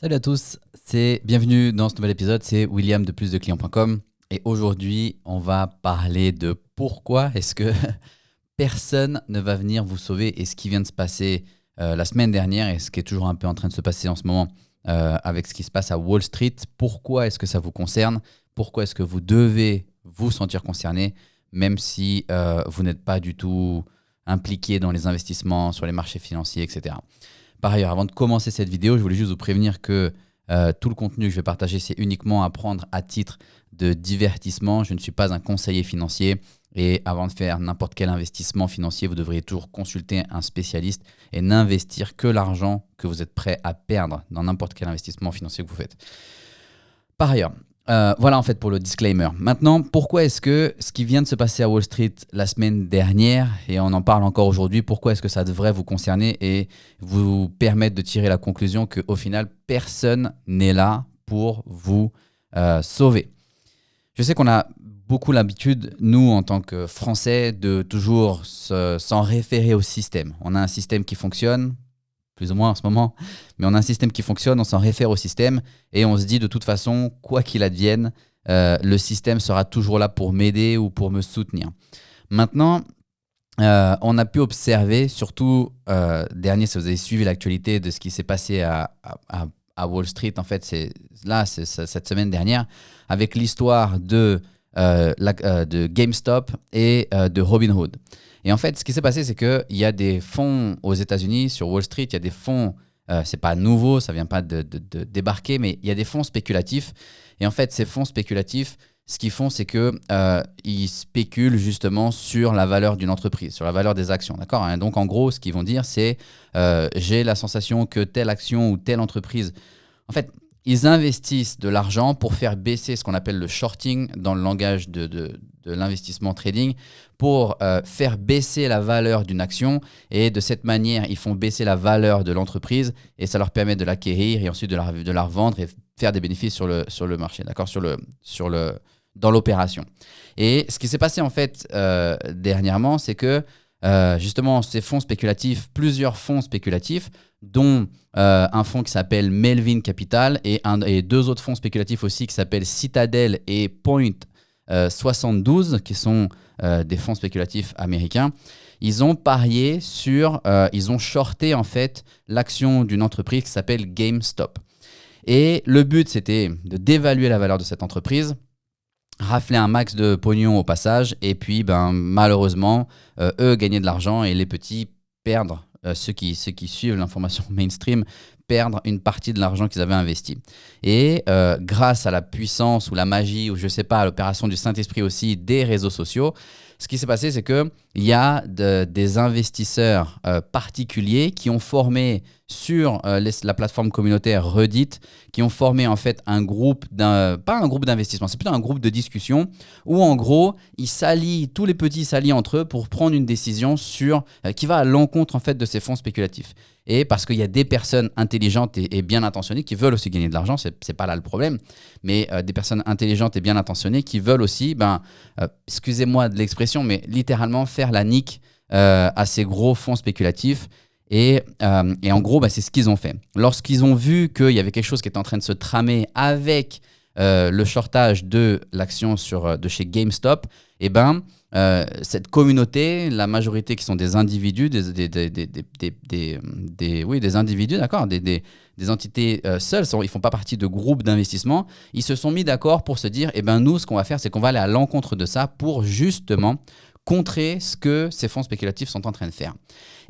Salut à tous, bienvenue dans ce nouvel épisode, c'est William de plusdeclients.com et aujourd'hui on va parler de pourquoi est-ce que personne ne va venir vous sauver et ce qui vient de se passer la semaine dernière et ce qui est toujours un peu en train de se passer en ce moment avec ce qui se passe à Wall Street. Pourquoi est-ce que ça vous concerne? Pourquoi est-ce que vous devez vous sentir concerné même si vous n'êtes pas du tout impliqué dans les investissements sur les marchés financiers, etc. Par ailleurs, avant de commencer cette vidéo, je voulais juste vous prévenir que tout le contenu que je vais partager, c'est uniquement à prendre à titre de divertissement. Je ne suis pas un conseiller financier et avant de faire n'importe quel investissement financier, vous devriez toujours consulter un spécialiste et n'investir que l'argent que vous êtes prêt à perdre dans n'importe quel investissement financier que vous faites. Par ailleurs, voilà en fait pour le disclaimer. Maintenant, pourquoi est-ce que ce qui vient de se passer à Wall Street la semaine dernière, et on en parle encore aujourd'hui, pourquoi est-ce que ça devrait vous concerner et vous permettre de tirer la conclusion qu'au final, personne n'est là pour vous sauver? Je sais qu'on a beaucoup l'habitude, nous en tant que Français, de toujours s'en référer au système. On a un système qui fonctionne, plus ou moins en ce moment, mais on a un système qui fonctionne, on s'en réfère au système et on se dit de toute façon, quoi qu'il advienne, le système sera toujours là pour m'aider ou pour me soutenir. Maintenant, on a pu observer, surtout dernier, si vous avez suivi l'actualité de ce qui s'est passé à Wall Street, en fait, c'est cette semaine dernière, avec l'histoire de GameStop et de Robinhood. Et en fait, ce qui s'est passé, c'est qu'il y a des fonds aux États-Unis, sur Wall Street, il y a des fonds, c'est pas nouveau, ça vient pas de débarquer, mais il y a des fonds spéculatifs. Et en fait, ces fonds spéculatifs, ce qu'ils font, c'est qu'ils spéculent justement sur la valeur d'une entreprise, sur la valeur des actions. D'accord, hein? Donc, en gros, ce qu'ils vont dire, c'est j'ai la sensation que telle action ou telle entreprise, en fait, ils investissent de l'argent pour faire baisser ce qu'on appelle le shorting dans le langage de l'investissement trading, pour faire baisser la valeur d'une action et de cette manière, ils font baisser la valeur de l'entreprise et ça leur permet de l'acquérir et ensuite de la revendre et faire des bénéfices sur le marché, d'accord, dans l'opération. Et ce qui s'est passé en fait dernièrement, c'est que justement ces fonds spéculatifs, plusieurs fonds spéculatifs, dont un fonds qui s'appelle Melvin Capital et deux autres fonds spéculatifs aussi qui s'appellent Citadel et Point 72, qui sont des fonds spéculatifs américains. Ils ont parié ils ont shorté en fait l'action d'une entreprise qui s'appelle GameStop. Et le but, c'était de dévaluer la valeur de cette entreprise, rafler un max de pognon au passage, et puis malheureusement, eux gagner de l'argent et les petits perdre. Ceux qui suivent l'information mainstream perdre une partie de l'argent qu'ils avaient investi. Et grâce à la puissance ou la magie, ou je ne sais pas, à l'opération du Saint-Esprit aussi, des réseaux sociaux, ce qui s'est passé, c'est qu'il y a des investisseurs particuliers qui ont formé sur la plateforme communautaire Reddit, qui ont formé en fait un groupe, pas un groupe d'investissement, c'est plutôt un groupe de discussion où en gros, tous les petits s'allient entre eux pour prendre une décision qui va à l'encontre en fait de ces fonds spéculatifs. Et parce qu'il y a des personnes intelligentes et bien intentionnées qui veulent aussi gagner de l'argent, c'est pas là le problème, mais des personnes intelligentes et bien intentionnées qui veulent aussi, excusez-moi de l'expression, mais littéralement faire la nique à ces gros fonds spéculatifs. Et en gros, c'est ce qu'ils ont fait. Lorsqu'ils ont vu qu'il y avait quelque chose qui était en train de se tramer avec le shortage de l'action de chez GameStop, cette communauté, la majorité qui sont des individus, des individus, d'accord, des entités seules, ils ne font pas partie de groupes d'investissement, ils se sont mis d'accord pour se dire, nous, ce qu'on va faire, c'est qu'on va aller à l'encontre de ça pour justement contrer ce que ces fonds spéculatifs sont en train de faire.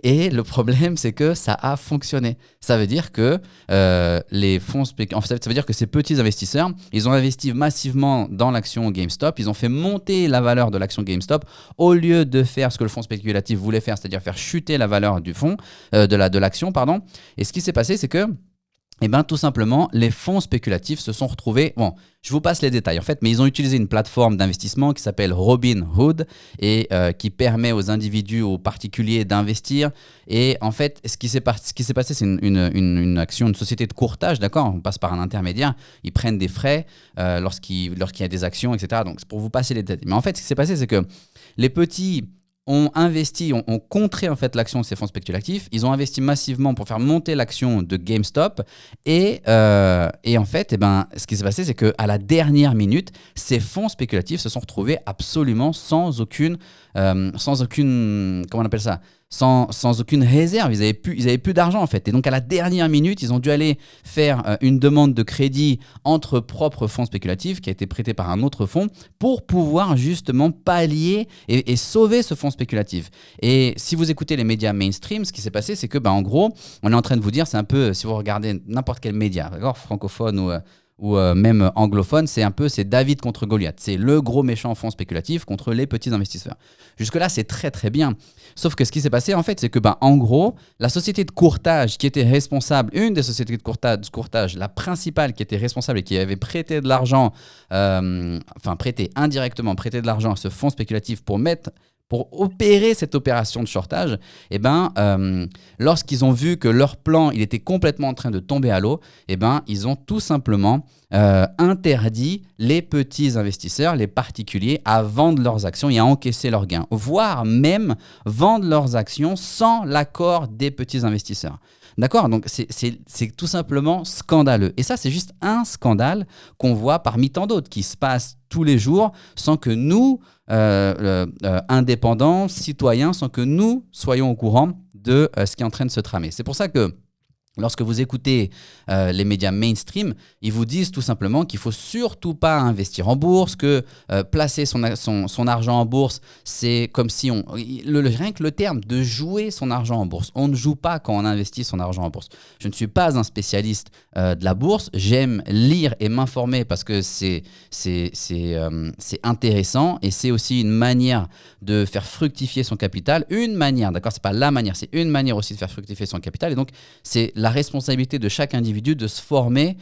Et le problème, c'est que ça a fonctionné. Ça veut dire que ça veut dire que ces petits investisseurs, ils ont investi massivement dans l'action GameStop, ils ont fait monter la valeur de l'action GameStop au lieu de faire ce que le fonds spéculatif voulait faire, c'est-à-dire faire chuter la valeur du fonds, de l'action, pardon. Et ce qui s'est passé, c'est que tout simplement, les fonds spéculatifs se sont retrouvés... Bon, je vous passe les détails en fait, mais ils ont utilisé une plateforme d'investissement qui s'appelle Robinhood et qui permet aux individus, aux particuliers d'investir. Et en fait, ce qui s'est passé, c'est une action, une société de courtage, d'accord ? On passe par un intermédiaire, ils prennent des frais lorsqu'il y a des actions, etc. Donc, c'est pour vous passer les détails. Mais en fait, ce qui s'est passé, c'est que les petits ont investi, ont contré en fait l'action de ces fonds spéculatifs. Ils ont investi massivement pour faire monter l'action de GameStop. Et en fait, ce qui s'est passé, c'est qu'à la dernière minute, ces fonds spéculatifs se sont retrouvés absolument sans aucune, comment on appelle ça, sans aucune réserve. Ils avaient plus d'argent en fait. Et donc à la dernière minute, ils ont dû aller faire une demande de crédit entre propres fonds spéculatifs qui a été prêté par un autre fonds pour pouvoir justement pallier et sauver ce fonds spéculatif. Et si vous écoutez les médias mainstream, ce qui s'est passé, c'est que en gros, on est en train de vous dire, c'est un peu, si vous regardez n'importe quel média, d'accord, francophone ou même anglophone, c'est David contre Goliath. C'est le gros méchant fonds spéculatif contre les petits investisseurs. Jusque-là, c'est très très bien. Sauf que ce qui s'est passé, en fait, c'est que, en gros, la société de courtage qui était responsable, une des sociétés de courtage, la principale qui était responsable et qui avait prêté de l'argent, indirectement prêté de l'argent à ce fonds spéculatif pour opérer cette opération de shortage, lorsqu'ils ont vu que leur plan il était complètement en train de tomber à l'eau, ils ont tout simplement interdit les petits investisseurs, les particuliers, à vendre leurs actions et à encaisser leurs gains, voire même vendre leurs actions sans l'accord des petits investisseurs. D'accord? Donc, c'est tout simplement scandaleux. Et ça, c'est juste un scandale qu'on voit parmi tant d'autres qui se passent tous les jours sans que nous, indépendants, citoyens, sans que nous soyons au courant de ce qui est en train de se tramer. C'est pour ça que lorsque vous écoutez les médias mainstream, ils vous disent tout simplement qu'il ne faut surtout pas investir en bourse, que placer son argent en bourse, c'est comme si rien que le terme de jouer son argent en bourse. On ne joue pas quand on investit son argent en bourse. Je ne suis pas un spécialiste de la bourse. J'aime lire et m'informer parce que c'est intéressant et c'est aussi une manière de faire fructifier son capital. Une manière, d'accord, c'est pas la manière, c'est une manière aussi de faire fructifier son capital. Et donc, c'est la responsabilité de chaque individu de se former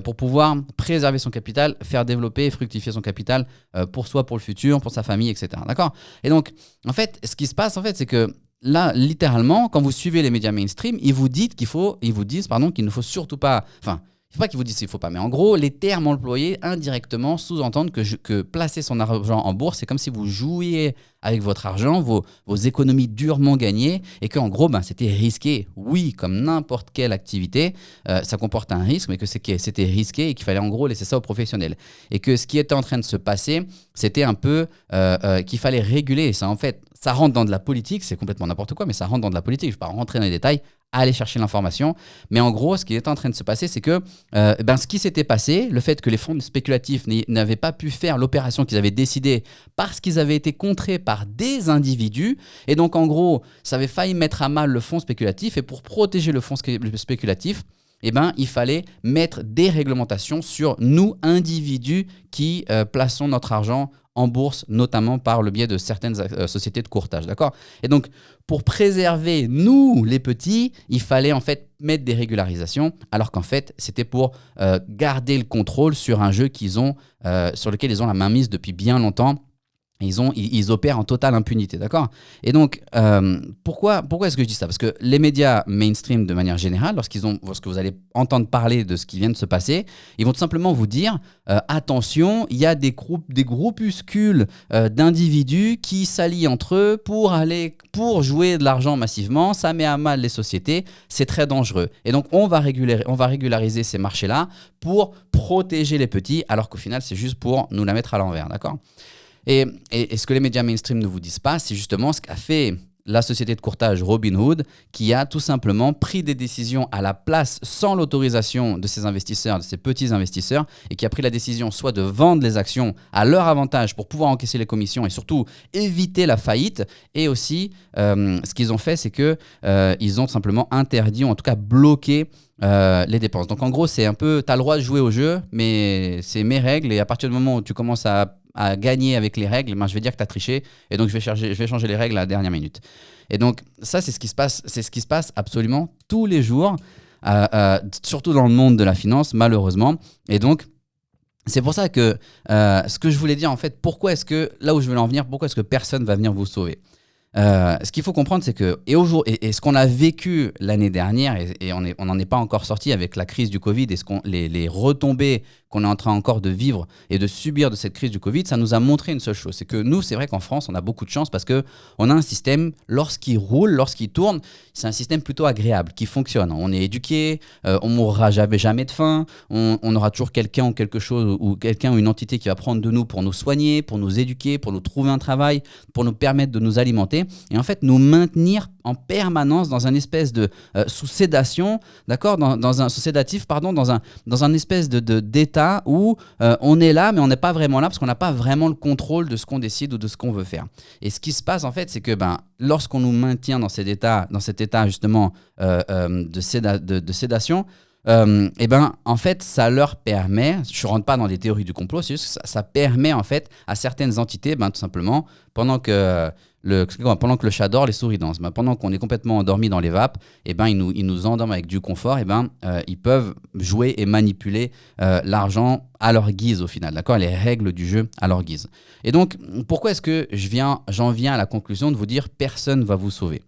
pour pouvoir préserver son capital, faire développer et fructifier son capital pour soi, pour le futur, pour sa famille, etc. D'accord? Et donc, en fait, ce qui se passe, en fait, c'est que là, littéralement, quand vous suivez les médias mainstream, ils vous disent qu'il ne faut surtout pas... Enfin, il ne faut pas qu'ils vous disent qu'il ne faut pas, mais en gros, les termes employés indirectement sous-entendent que placer son argent en bourse, c'est comme si vous jouiez avec votre argent, vos économies durement gagnées, et qu'en gros, c'était risqué. Oui, comme n'importe quelle activité, ça comporte un risque, mais que c'était risqué et qu'il fallait en gros laisser ça aux professionnels. Et que ce qui était en train de se passer, c'était un peu qu'il fallait réguler. Ça, en fait, ça rentre dans de la politique, c'est complètement n'importe quoi, mais ça rentre dans de la politique. Je ne vais pas rentrer dans les détails, aller chercher l'information. Mais en gros, ce qui est en train de se passer, c'est que ce qui s'était passé, le fait que les fonds spéculatifs n'avaient pas pu faire l'opération qu'ils avaient décidé parce qu'ils avaient été contrés par des individus. Et donc, en gros, ça avait failli mettre à mal le fonds spéculatif. Et pour protéger le fonds spéculatif, il fallait mettre des réglementations sur nous, individus, qui plaçons notre argent en bourse, notamment par le biais de certaines sociétés de courtage, d'accord? Et donc, pour préserver, nous, les petits, il fallait en fait mettre des régularisations, alors qu'en fait, c'était pour garder le contrôle sur un jeu sur lequel ils ont la main mise depuis bien longtemps. Ils opèrent en totale impunité, d'accord? Et donc, pourquoi est-ce que je dis ça? Parce que les médias mainstream, de manière générale, lorsque vous allez entendre parler de ce qui vient de se passer, ils vont tout simplement vous dire attention, il y a des groupuscules d'individus qui s'allient entre eux pour jouer de l'argent massivement, ça met à mal les sociétés, c'est très dangereux. Et donc, on va régulariser ces marchés-là pour protéger les petits, alors qu'au final, c'est juste pour nous la mettre à l'envers, d'accord? Et ce que les médias mainstream ne vous disent pas, c'est justement ce qu'a fait la société de courtage Robinhood, qui a tout simplement pris des décisions à la place sans l'autorisation de ces investisseurs, de ces petits investisseurs, et qui a pris la décision soit de vendre les actions à leur avantage pour pouvoir encaisser les commissions et surtout éviter la faillite. Et aussi, ce qu'ils ont fait, c'est qu'ils ont simplement interdit, ou en tout cas bloqué les dépenses. Donc en gros, c'est un peu, tu as le droit de jouer au jeu, mais c'est mes règles, et à partir du moment où tu commences à gagner avec les règles, je vais dire que tu as triché et donc je vais changer les règles à la dernière minute. Et donc ça, c'est ce qui se passe absolument tous les jours, surtout dans le monde de la finance, malheureusement. Et donc, c'est pour ça que ce que je voulais dire, en fait, pourquoi est-ce que, là où je veux en venir, pourquoi est-ce que personne va venir vous sauver? Ce qu'il faut comprendre, c'est que, et ce qu'on a vécu l'année dernière, et on n'en est pas encore sorti avec la crise du Covid et les retombées qu'on est en train encore de vivre et de subir de cette crise du Covid, ça nous a montré une seule chose. C'est que nous, c'est vrai qu'en France, on a beaucoup de chance parce qu'on a un système, lorsqu'il roule, lorsqu'il tourne, c'est un système plutôt agréable, qui fonctionne. On est éduqué, on mourra jamais de faim, on aura toujours quelqu'un ou quelque chose, ou quelqu'un ou une entité qui va prendre de nous pour nous soigner, pour nous éduquer, pour nous trouver un travail, pour nous permettre de nous alimenter et en fait nous maintenir en permanence dans un espèce de sous sédation, d'accord, dans un sous sédatif, pardon, dans un espèce d'état où on est là mais on n'est pas vraiment là parce qu'on n'a pas vraiment le contrôle de ce qu'on décide ou de ce qu'on veut faire. Et ce qui se passe en fait, c'est que lorsqu'on nous maintient dans cet état justement de sédation, en fait, ça leur permet, je ne rentre pas dans les théories du complot, c'est juste que ça permet en fait à certaines entités, tout simplement, pendant que le chat dort, les souris dansent. Pendant qu'on est complètement endormi dans les vapes, ils nous endorment avec du confort. Ils peuvent jouer et manipuler l'argent à leur guise au final, d'accord, les règles du jeu à leur guise. Et donc, pourquoi est-ce que j'en viens à la conclusion de vous dire personne ne va vous sauver?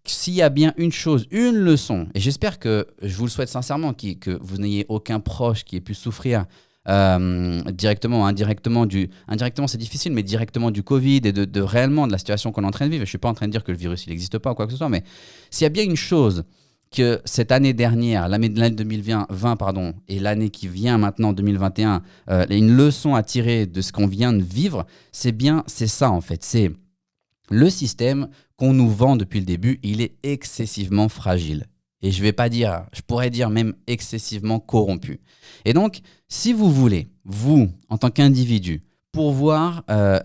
S'il y a bien une chose, une leçon, et j'espère que, je vous le souhaite sincèrement, que vous n'ayez aucun proche qui ait pu souffrir directement, indirectement, indirectement c'est difficile, mais directement du Covid et de réellement de la situation qu'on est en train de vivre. Je ne suis pas en train de dire que le virus il n'existe pas ou quoi que ce soit, mais s'il y a bien une chose que cette année dernière, l'année 2020 pardon, et l'année qui vient maintenant, 2021, une leçon à tirer de ce qu'on vient de vivre, c'est ça en fait, c'est le système qu'on nous vend depuis le début, il est excessivement fragile. Et je pourrais dire même excessivement corrompu. Et donc, si vous voulez, vous, en tant qu'individu, pouvoir, je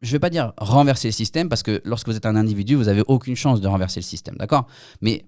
ne vais pas dire renverser le système, parce que lorsque vous êtes un individu, vous n'avez aucune chance de renverser le système, d'accord? Mais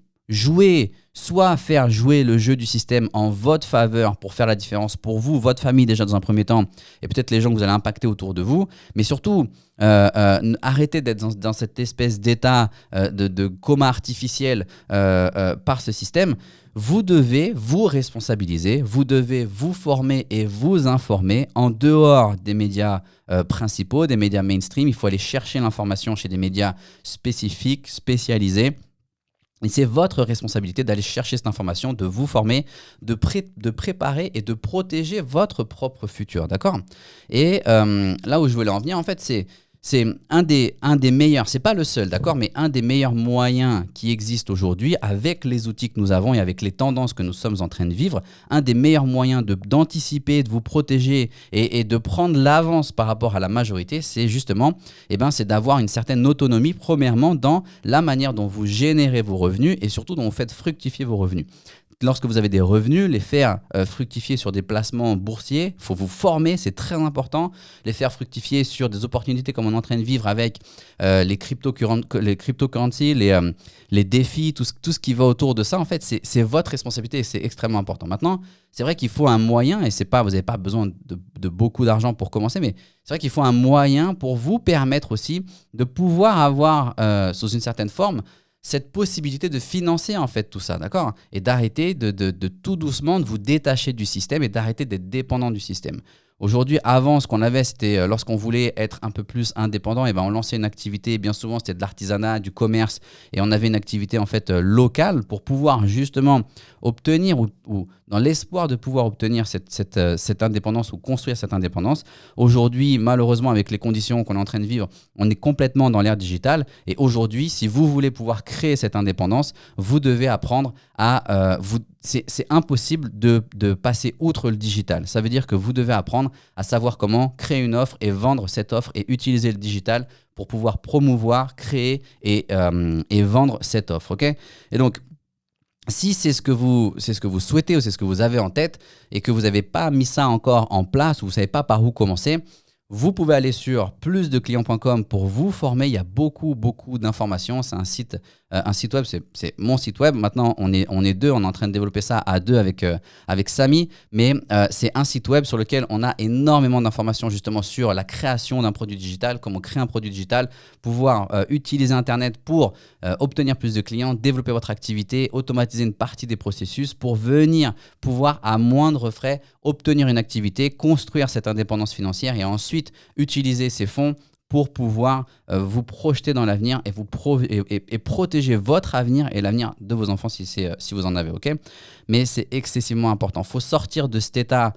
soit faire jouer le jeu du système en votre faveur pour faire la différence pour vous, votre famille déjà dans un premier temps, et peut-être les gens que vous allez impacter autour de vous, mais surtout arrêtez d'être dans cette espèce d'état de coma artificiel par ce système. Vous devez vous responsabiliser, vous devez vous former et vous informer en dehors des médias principaux, des médias mainstream. Il faut aller chercher l'information chez des médias spécifiques, spécialisés. Et c'est votre responsabilité d'aller chercher cette information, de vous former, de préparer et de protéger votre propre futur, d'accord? Et là où je voulais en venir, en fait, c'est un des meilleurs, c'est pas le seul, d'accord, mais un des meilleurs moyens qui existent aujourd'hui avec les outils que nous avons et avec les tendances que nous sommes en train de vivre, un des meilleurs moyens d'anticiper, de vous protéger et de prendre l'avance par rapport à la majorité, c'est justement, c'est d'avoir une certaine autonomie, premièrement, dans la manière dont vous générez vos revenus et surtout dont vous faites fructifier vos revenus. Lorsque vous avez des revenus, les faire fructifier sur des placements boursiers, il faut vous former, c'est très important. Les faire fructifier sur des opportunités comme on est en train de vivre avec les cryptocurrencies, les défis, tout ce qui va autour de ça, en fait, c'est votre responsabilité et c'est extrêmement important. Maintenant, c'est vrai qu'il faut un moyen, et vous n'avez pas besoin de beaucoup d'argent pour commencer, mais c'est vrai qu'il faut un moyen pour vous permettre aussi de pouvoir avoir, sous une certaine forme, cette possibilité de financer en fait tout ça, d'accord? Et d'arrêter de tout doucement de vous détacher du système et d'arrêter d'être dépendant du système. Aujourd'hui, avant, ce qu'on avait, c'était lorsqu'on voulait être un peu plus indépendant, on lançait une activité, bien souvent c'était de l'artisanat, du commerce, et on avait une activité en fait locale pour pouvoir justement obtenir ou dans l'espoir de pouvoir obtenir cette indépendance ou construire cette indépendance. Aujourd'hui, malheureusement, avec les conditions qu'on est en train de vivre, on est complètement dans l'ère digitale. Et aujourd'hui, si vous voulez pouvoir créer cette indépendance, vous devez apprendre à... c'est impossible de passer outre le digital. Ça veut dire que vous devez apprendre à savoir comment créer une offre et vendre cette offre et utiliser le digital pour pouvoir promouvoir, créer et vendre cette offre. Okay, et donc, si c'est ce que vous souhaitez ou c'est ce que vous avez en tête et que vous n'avez pas mis ça encore en place ou vous ne savez pas par où commencer, vous pouvez aller sur plusdeclients.com pour vous former. Il y a beaucoup d'informations. C'est un site web, c'est mon site web. Maintenant, on est deux, on est en train de développer ça à deux avec Samy. Mais c'est un site web sur lequel on a énormément d'informations justement sur la création d'un produit digital, comment créer un produit digital, pouvoir utiliser Internet pour obtenir plus de clients, développer votre activité, automatiser une partie des processus pour venir pouvoir à moindre frais obtenir une activité, construire cette indépendance financière et ensuite utiliser ces fonds pour pouvoir vous projeter dans l'avenir et, et protéger votre avenir et l'avenir de vos enfants si vous en avez. Ok, mais c'est excessivement important. Il faut sortir de cet état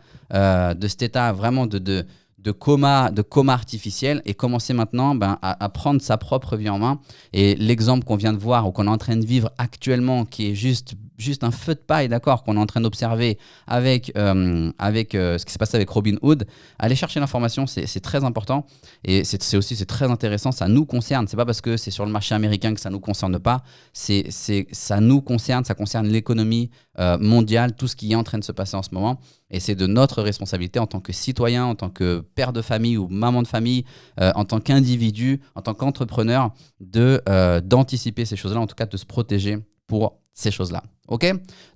vraiment de coma artificiel et commencer maintenant à prendre sa propre vie en main. Et l'exemple qu'on vient de voir ou qu'on est en train de vivre actuellement, qui est juste un feu de paille, d'accord, qu'on est en train d'observer avec ce qui s'est passé avec Robinhood, allez chercher l'information, c'est très important et c'est très intéressant, ça nous concerne. C'est pas parce que c'est sur le marché américain que ça nous concerne pas, ça nous concerne, ça concerne l'économie mondiale, tout ce qui est en train de se passer en ce moment. Et c'est de notre responsabilité en tant que citoyen, en tant que père de famille ou maman de famille, en tant qu'individu, en tant qu'entrepreneur, d'anticiper ces choses-là, en tout cas de se protéger pour ces choses-là. Ok ?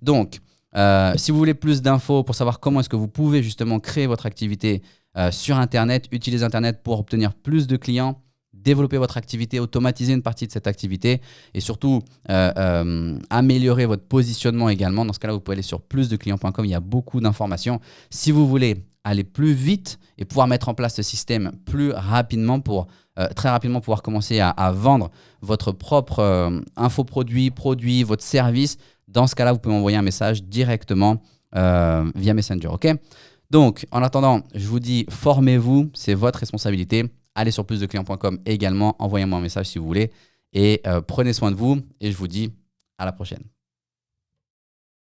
Donc, si vous voulez plus d'infos pour savoir comment est-ce que vous pouvez justement créer votre activité sur Internet, utiliser Internet pour obtenir plus de clients, développer votre activité, automatiser une partie de cette activité et surtout améliorer votre positionnement également. Dans ce cas-là, vous pouvez aller sur plusdeclients.com. Il y a beaucoup d'informations. Si vous voulez aller plus vite et pouvoir mettre en place ce système plus rapidement pour très rapidement pouvoir commencer à vendre votre propre infoproduit, produit, votre service, dans ce cas-là, vous pouvez m'envoyer un message directement via Messenger. Ok ? Donc, en attendant, je vous dis, formez-vous, c'est votre responsabilité. Allez sur plusdeclients.com également, envoyez-moi un message si vous voulez et prenez soin de vous et je vous dis à la prochaine.